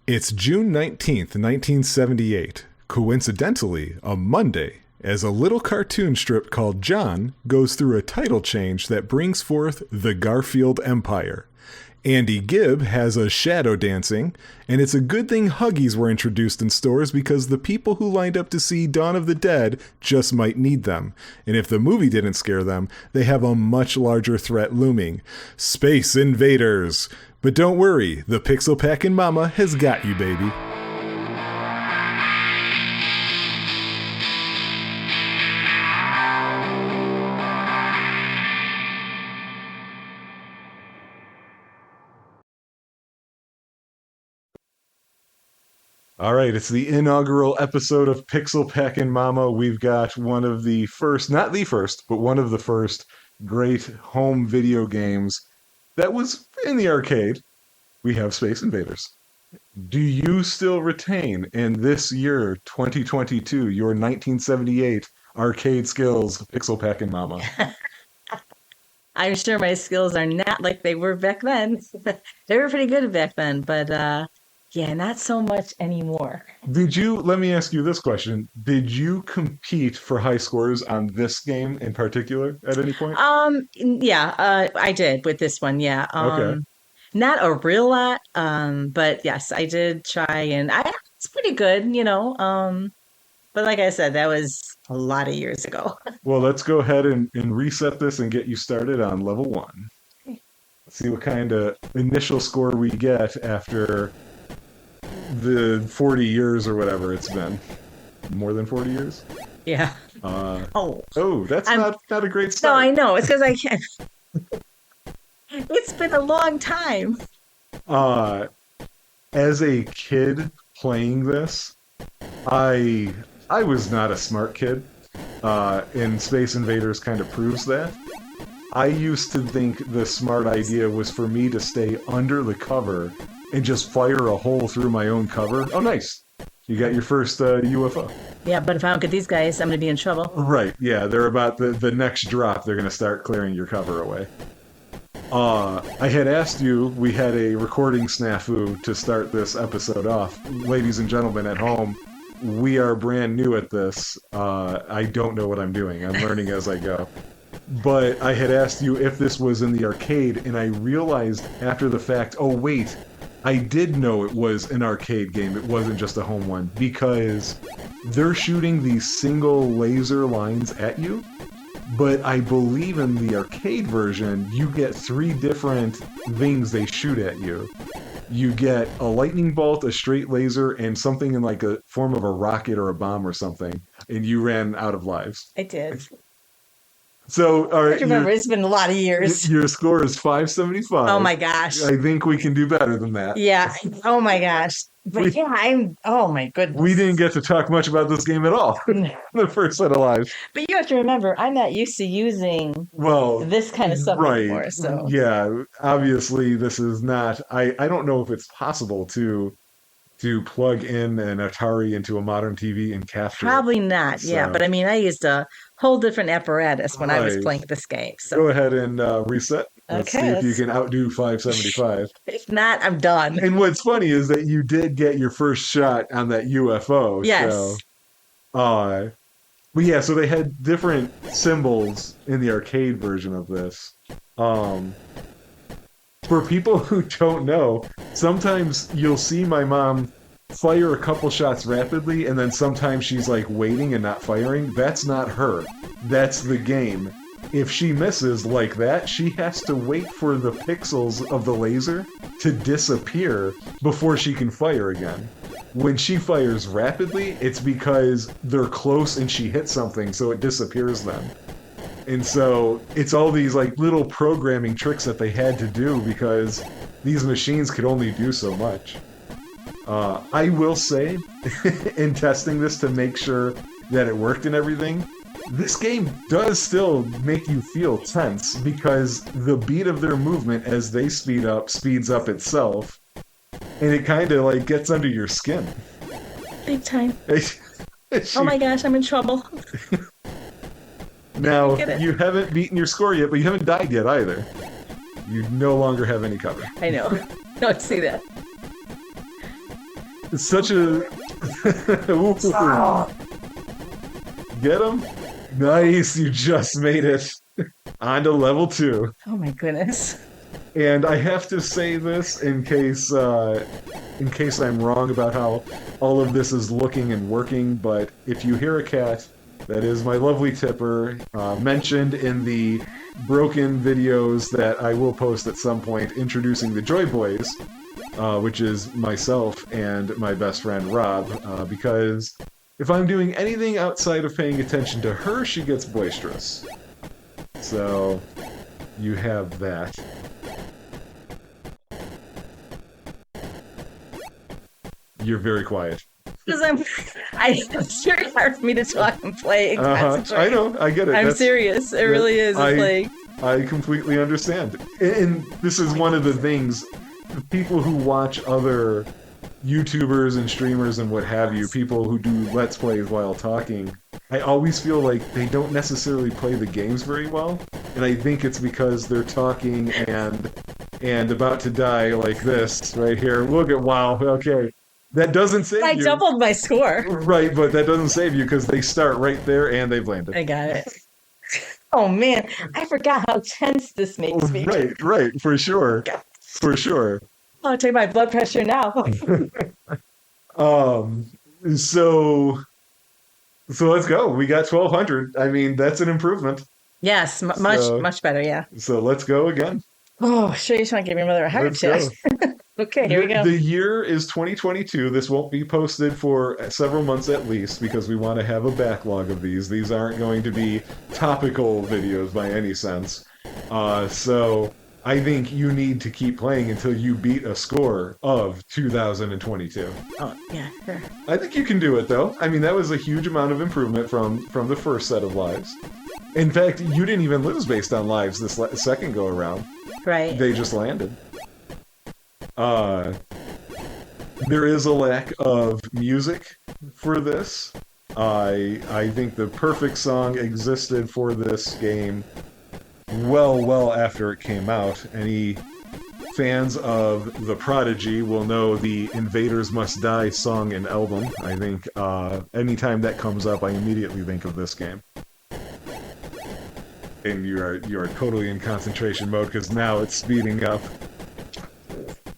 It's June 19th, 1978, coincidentally a Monday, as a little cartoon strip called John goes through a title change that brings forth the Garfield Empire. Andy Gibb has a shadow dancing, and it's a good thing Huggies were introduced in stores because the people who lined up to see Dawn of the Dead just might need them. And if the movie didn't scare them, they have a much larger threat looming. Space Invaders! But don't worry, the Pixel Packin Mama has got you, baby. All right, it's the inaugural episode of Pixel Packin Mama. We've got one of the first, not the first, but one of the first great home video games that was in the arcade. We have Space Invaders. Do you still retain in this year, 2022, your 1978 arcade skills, Pixel Packin Mama? I'm sure my skills are not like they were back then. They were pretty good back then, but yeah, not so much anymore. Let me ask you this question. Did you compete for high scores on this game in particular at any point? Yeah, I did with this one, yeah. Okay. Not a real lot, but yes, I did try, and it's pretty good, you know. But like I said, that was a lot of years ago. Well, let's go ahead and reset this and get you started on level 1. Okay. Let's see what kind of initial score we get after the 40 years or whatever it's been. More than 40 years? Yeah. Oh, that's not a great No, start. I know. It's because I can't. It's been a long time. As a kid playing this, I was not a smart kid, and Space Invaders kind of proves that. I used to think the smart idea was for me to stay under the cover and just fire a hole through my own cover. Oh, nice. You got your first UFO. Yeah, but if I don't get these guys, I'm going to be in trouble. Right, yeah, they're about the next drop, they're going to start clearing your cover away. I had asked you, we had a recording snafu to start this episode off. Ladies and gentlemen at home, we are brand new at this. I don't know what I'm doing. I'm learning as I go. But I had asked you if this was in the arcade, and I realized after the fact, oh wait, I did know it was an arcade game. It wasn't just a home one, because they're shooting these single laser lines at you. But I believe in the arcade version, you get 3 different things they shoot at you. You get a lightning bolt, a straight laser, and something in like a form of a rocket or a bomb or something. And you ran out of lives. I did. So, all right. I remember, it's been a lot of years. Your score is 575. Oh my gosh. I think we can do better than that. Yeah. Oh my gosh. But oh my goodness. We didn't get to talk much about this game at all. The first set of lives. But you have to remember, I'm not used to using this kind of stuff before. So yeah, obviously this is not. I don't know if it's possible to plug in an Atari into a modern TV and capture. Probably not. So, yeah, but I mean, I used a whole different apparatus when I was playing this game. So go ahead and reset. Let's see if you can outdo 575. If not, I'm done. And what's funny is that you did get your first shot on that UFO. Yes. So, but yeah, so they had different symbols in the arcade version of this. For people who don't know, sometimes you'll see my mom fire a couple shots rapidly, and then sometimes she's like waiting and not firing. That's not her. That's the game. If she misses like that, she has to wait for the pixels of the laser to disappear before she can fire again. When she fires rapidly, it's because they're close and she hits something, so it disappears then. And so it's all these like little programming tricks that they had to do because these machines could only do so much. I will say, in testing this to make sure that it worked and everything, this game does still make you feel tense because the beat of their movement as they speeds up itself, and it kind of like gets under your skin. Big time. Oh my gosh, I'm in trouble. Now, you haven't beaten your score yet, but you haven't died yet either. You no longer have any cover. I know. Don't see that. such a Ooh. Get him? Nice, you just made it on to level 2. Oh my goodness. And I have to say this in case I'm wrong about how all of this is looking and working, but if you hear a cat, that is my lovely Tipper, mentioned in the broken videos that I will post at some point introducing the Joy Boys, which is myself and my best friend Rob, because if I'm doing anything outside of paying attention to her, she gets boisterous. So, you have that. You're very quiet. Because it's very hard for me to talk and play and concentrate. I know, I get it. I'm serious. It really is. It's I completely understand. And this is one of the things, people who watch other YouTubers and streamers and what have you, people who do Let's Plays while talking, I always feel like they don't necessarily play the games very well. And I think it's because they're talking and about to die like this right here. Look at, wow, okay. That doesn't save you. I doubled my score. Right, but that doesn't save you because they start right there and they've landed. I got it. Oh man, I forgot how tense this makes me. Right, for sure. For sure. I'll take my blood pressure now. So let's go. We got 1200. I mean, that's an improvement. Yes, much better, yeah. So let's go again. Oh, sure, you just want to give your mother a heart attack. Okay, here we go. The year is 2022. This won't be posted for several months at least because we want to have a backlog of these. These aren't going to be topical videos by any sense. So I think you need to keep playing until you beat a score of 2022. Oh, yeah, sure. I think you can do it, though. I mean, that was a huge amount of improvement from the first set of lives. In fact, you didn't even lose based on lives this second go-around. Right. They just landed. There is a lack of music for this. I think the perfect song existed for this game well after it came out. Any fans of The Prodigy will know the Invaders Must Die song and album. I think anytime that comes up, I immediately think of this game. And you are totally in concentration mode because now it's speeding up.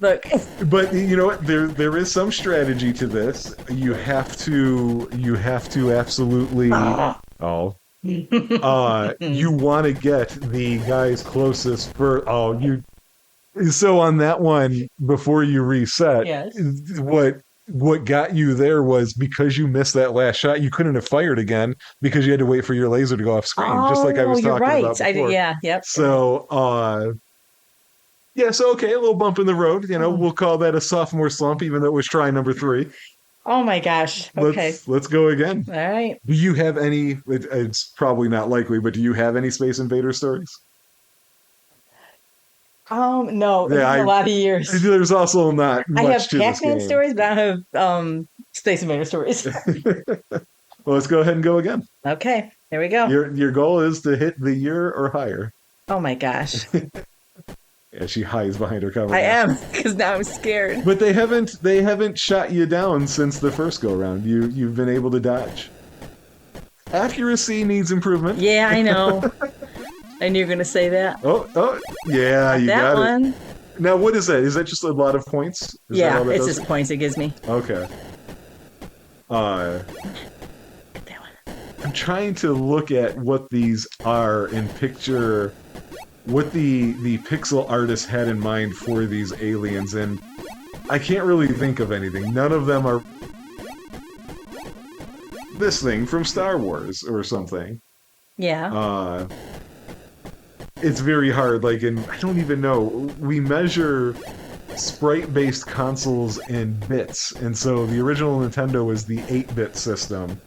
Look. But you know what? There is some strategy to this. You have to absolutely you want to get the guys closest for so on that one before you reset. Yes. What got you there was because you missed that last shot, you couldn't have fired again because you had to wait for your laser to go off screen, just like I was talking about before. Yep. So, so okay, a little bump in the road. You know, we'll call that a sophomore slump, even though it was try number 3. Oh my gosh. Okay. Let's go again. All right. Do you have any? It's probably not likely, but do you have any Space Invader stories? No, it's been a lot of years. There's also not much I have to this Pac-Man game. stories, but I don't have Space Invader stories. Well, let's go ahead and go again. Okay, here we go. Your goal is to hit the year or higher. Oh my gosh. Yeah, she hides behind her cover. I am, because now I'm scared. But they haven't shot you down since the first go round. You've been able to dodge. Accuracy needs improvement. Yeah, I know. I knew you were going to say that. Oh, yeah, you that got one. it. Now, what is that? Is that just a lot of points? Yeah, it's just points it gives me. Okay. That one. I'm trying to look at what these are and picture what the pixel artist had in mind for these aliens, and I can't really think of anything. None of them are this thing from Star Wars or something. Yeah. It's very hard, I don't even know. We measure sprite-based consoles in bits, and so the original Nintendo was the 8-bit system.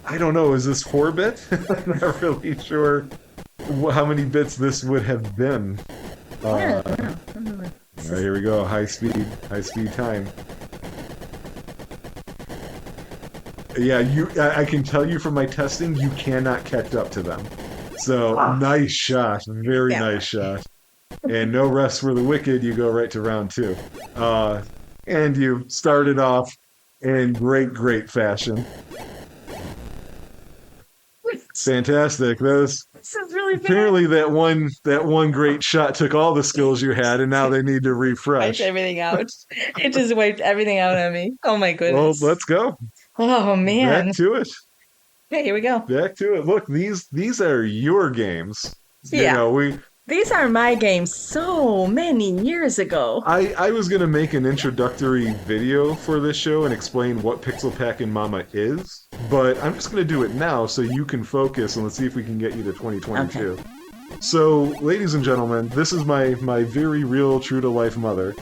I don't know, is this 4-bit? I'm not really sure how many bits this would have been. Alright, here we go, high speed time. Yeah, I can tell you from my testing, you cannot catch up to them. So, nice shot. Very nice shot. And no rest for the wicked, you go right to round 2. And you started off in great fashion. Fantastic. Those This is really bad. apparently that one great shot took all the skills you had, and now they need to Wiped refresh. everything out. It just wiped everything out on me. Oh my Well, goodness. let's go. Oh Back man. to it. Okay, here we go. Back to it. Look, these are your games. You Yeah. know, we These are my games so many years ago. I was gonna make an introductory video for this show and explain what Pixel Packin Mama is, but I'm just gonna do it now so you can focus and let's see if we can get you to 2022. Okay. So, ladies and gentlemen, this is my very real, true to life mother,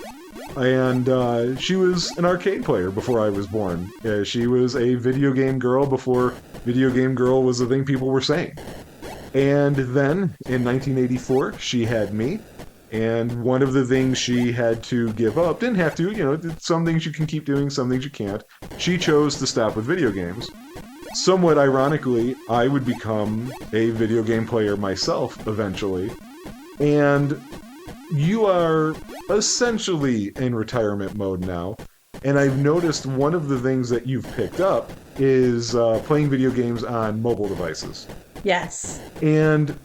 and she was an arcade player before I was born. She was a video game girl before video game girl was the thing people were saying. And then in 1984, she had me. And one of the things she had to give up, didn't have to, some things you can keep doing, some things you can't. She chose to stop with video games. Somewhat ironically, I would become a video game player myself eventually. And you are essentially in retirement mode now. And I've noticed one of the things that you've picked up is playing video games on mobile devices. Yes. And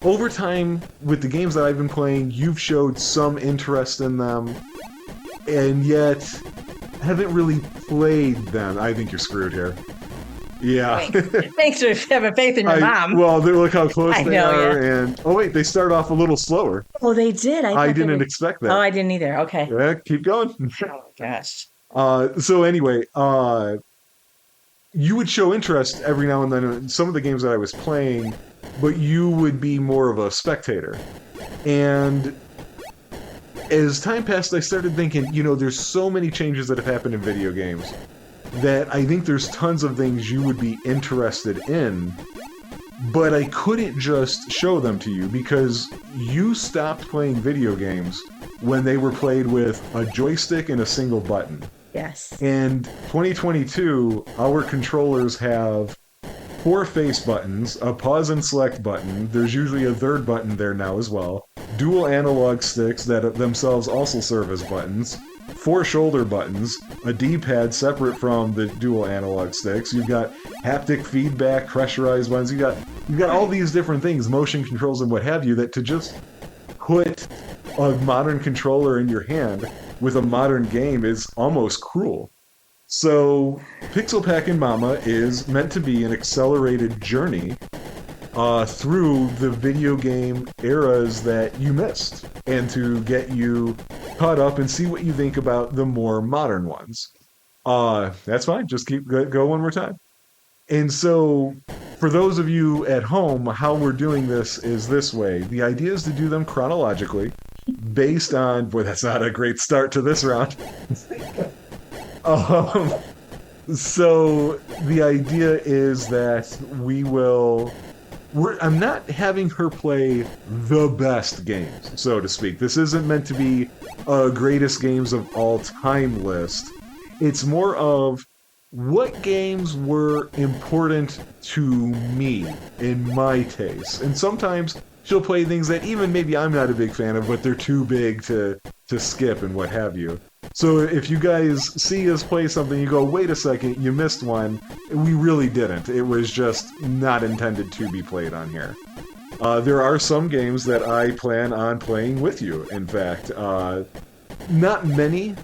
over time, with the games that I've been playing, you've showed some interest in them, and yet haven't really played them. I think you're screwed here. Yeah. Thanks for having faith in your mom. Well, look how close I they know, are, yeah. and oh wait, they start off a little slower. Oh, they did. I I thought they didn't were- expect Oh, that. I didn't either. Okay. Yeah, keep going. Oh gosh. So anyway, you would show interest every now and then in some of the games that I was playing, but you would be more of a spectator. And as time passed, I started thinking, there's so many changes that have happened in video games that I think there's tons of things you would be interested in, but I couldn't just show them to you because you stopped playing video games when they were played with a joystick and a single button. Yes. In 2022, our controllers have 4 face buttons, a pause and select button, there's usually a third button there now as well, dual analog sticks that themselves also serve as buttons, 4 shoulder buttons, a D-pad separate from the dual analog sticks, you've got haptic feedback, pressurized buttons, you've got all these different things, motion controls and what have you, that to just put a modern controller in your hand with a modern game is almost cruel. So, Pixel Packin Mama is meant to be an accelerated journey through the video game eras that you missed, and to get you caught up and see what you think about the more modern ones. That's fine. Just go one more time. And so, for those of you at home, how we're doing this is this way. The idea is to do them chronologically, based on... Boy, that's not a great start to this round. So, the idea is that I'm not having her play the best games, so to speak. This isn't meant to be a greatest games of all time list. It's more of what games were important to me in my taste. And sometimes she'll play things that even maybe I'm not a big fan of, but they're too big to skip and what have you. So if you guys see us play something, you go, wait a second, you missed one. We really didn't. It was just not intended to be played on here. There are some games that I plan on playing with you, in fact. Not many,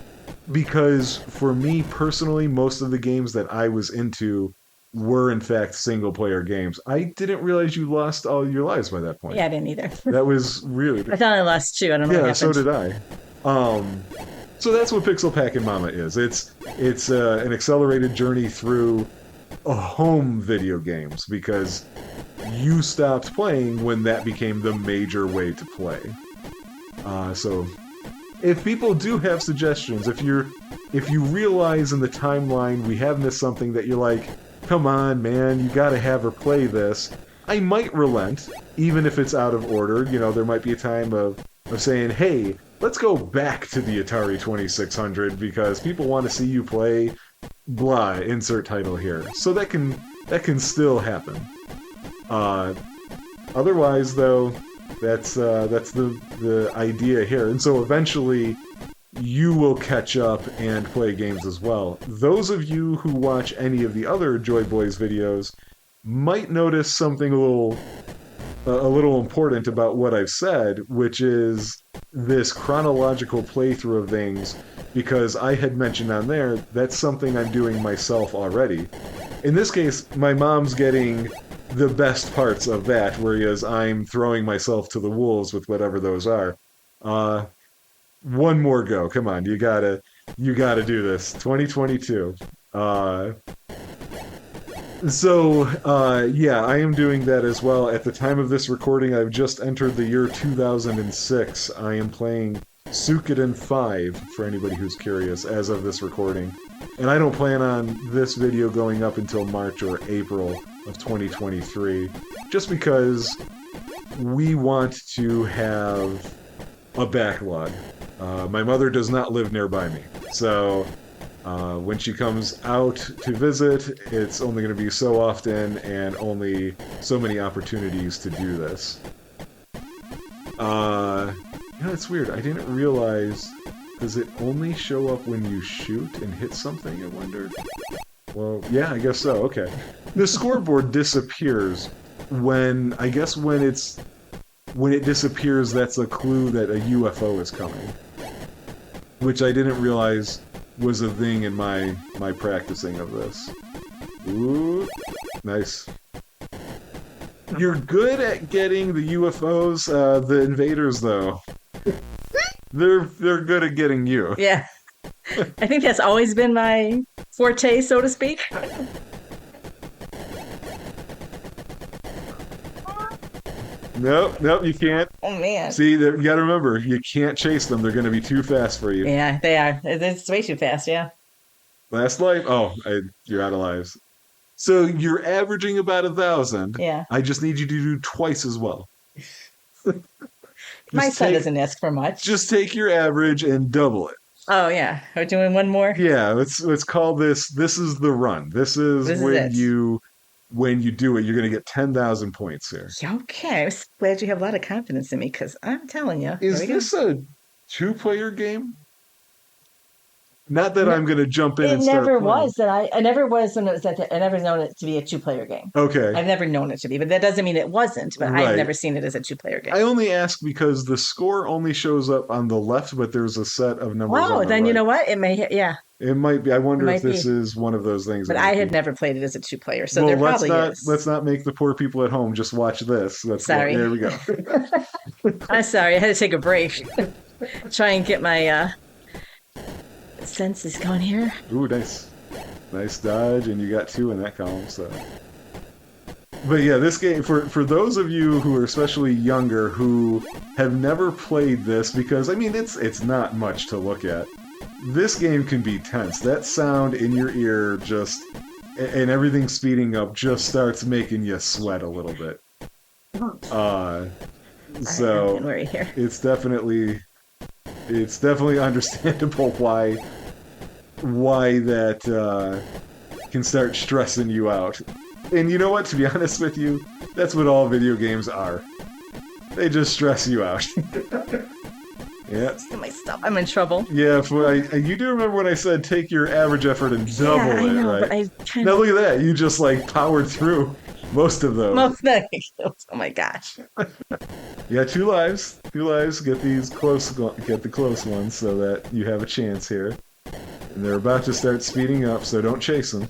because for me personally, most of the games that I was into were in fact single-player games. I didn't realize you lost all your lives by that point. Yeah, I didn't either. That was really... I thought I lost 2. I don't know what Yeah, so happened. did I. So that's what Pixel Packin Mama is. It's an accelerated journey through home video games, because you stopped playing when that became the major way to play. So if people do have suggestions, if you realize in the timeline we have missed something that you're like, come on, man, you gotta have her play this, I might relent, even if it's out of order. There might be a time of saying, hey, let's go back to the Atari 2600 because people want to see you play blah, insert title here. So that can still happen. Otherwise, though, that's the idea here. And so eventually, you will catch up and play games as well. Those of you who watch any of the other Joy Boys videos might notice something a little important about what I've said, which is this chronological playthrough of things, because I had mentioned on there that's something I'm doing myself already. In this case, my mom's getting the best parts of that, whereas I'm throwing myself to the wolves with whatever those are. Uh, One more go. Come on, you gotta do this. 2022. Uh, yeah, I am doing that as well. At the time of this recording, I've just entered the year 2006. I am playing Suikoden 5, for anybody who's curious, as of this recording. And I don't plan on this video going up until March or April of 2023, just because we want to have a backlog. My mother does not live nearby me, so when she comes out to visit, it's only going to be so often and only so many opportunities to do this. It's weird. I didn't realize. Does it only show up when you shoot and hit something, I wonder? Well, yeah, I guess so. Okay. The scoreboard disappears I guess when it disappears, that's a clue that a UFO is coming. Which I didn't realize was a thing in my practicing of this. Ooh, nice. You're good at getting the UFOs, the invaders, though. They're good at getting you. Yeah. I think that's always been my forte, so to speak. Nope, you can't. Oh man. See, you gotta remember, you can't chase them. They're gonna be too fast for you. Yeah, they are. It's way too fast, yeah. Last life? Oh, you're out of lives. So you're averaging about 1,000. Yeah. I just need you to do twice as well. My son doesn't ask for much. Just take your average and double it. Oh yeah. We're doing one more? Yeah, let's call this is the run. This is when you do it, you're gonna get 10,000 points here. Okay. I'm glad you have a lot of confidence in me, because I'm telling you. Is this a 2-player game? Not that I'm gonna jump in and start It never playing. was that I never was when it was that I never known it to be a 2-player game. Okay. I've never known it to be, but that doesn't mean it wasn't, but Right. I've never seen it as a 2-player game. I only ask because the score only shows up on the left, but there's a set of numbers on Wow, the then right. you know what? It may, yeah. It might be. I wonder It if might this be. is one of those things. But I had never played it as a 2-player, so Well, there probably is. let's not make the poor people at home just watch this. Sorry. There we go. I'm sorry, I had to take a break. Try and get my senses going here. Ooh, nice dodge, and you got 2 in that column. So, but yeah, this game for those of you who are especially younger who have never played this, because I mean it's not much to look at. This game can be tense. That sound in your ear and everything speeding up just starts making you sweat a little bit. So Right here. it's definitely understandable why that can start stressing you out. And you know what? To be honest with you, that's what all video games are. They just stress you out. Yeah. My stuff. I'm in trouble. Yeah, you do remember when I said take your average effort and double Yeah, I know, it, right? but I kind Now of. look at that. You just powered through most of those. Most things. Oh my gosh. Yeah, 2 lives. 2 lives. Get the close ones so that you have a chance here. And they're about to start speeding up, so don't chase them.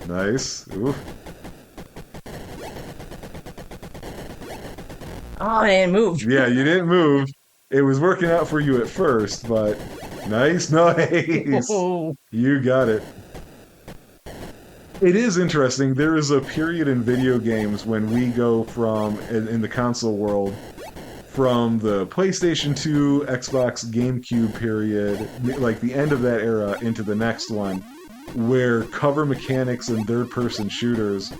Nice. Ooh. Oh, I didn't move. Yeah, you didn't move. It was working out for you at first, but nice. Oh. You got it. It is interesting. There is a period in video games when we go from, in the console world, from the PlayStation 2, Xbox, GameCube period, like the end of that era into the next one, where cover mechanics and third-person shooters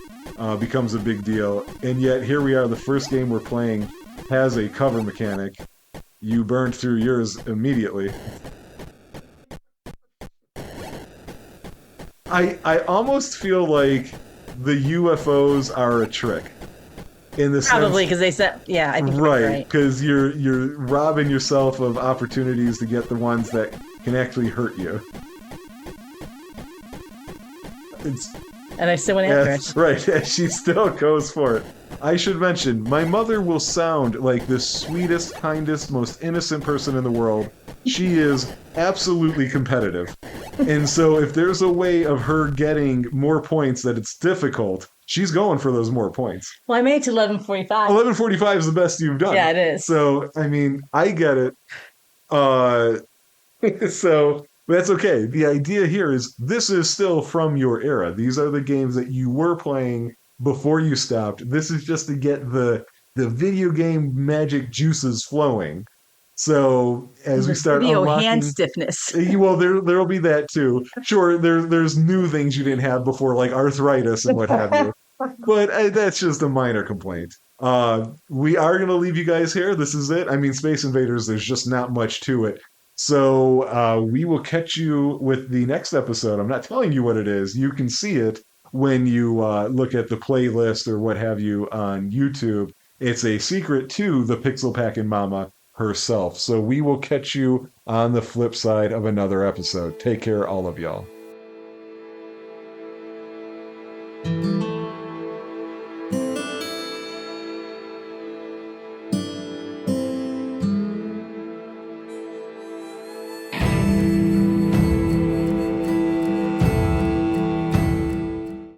becomes a big deal. And yet, here we are, the first game we're playing has a cover mechanic. You burned through yours immediately. I almost feel like the UFOs are a trick. in the Probably sense, because they said, yeah, I think you might be right? right. Because you're robbing yourself of opportunities to get the ones that can actually hurt you. It's And I still went after Yeah, it. right. And she still goes for it. I should mention, my mother will sound like the sweetest, kindest, most innocent person in the world. She is absolutely competitive. And so if there's a way of her getting more points that it's difficult, she's going for those more points. Well, I made it to 11:45. 11:45 is the best you've done. Yeah, it is. So, I mean, I get it. Uh, so that's okay. The idea here is this is still from your era. These are the games that you were playing before you stopped. This is just to get the video game magic juices flowing. So as we The start video hand unlocking, stiffness. well, there'll be that too. Sure, there's new things you didn't have before, like arthritis and what have you. But that's just a minor complaint. We are going to leave you guys here. This is it. I mean, Space Invaders, there's just not much to it. So we will catch you with the next episode. I'm not telling you what it is. You can see it when you look at the playlist or what have you on YouTube. It's a secret to the Pixel Packin Mama herself. So we will catch you on the flip side of another episode. Take care, all of y'all.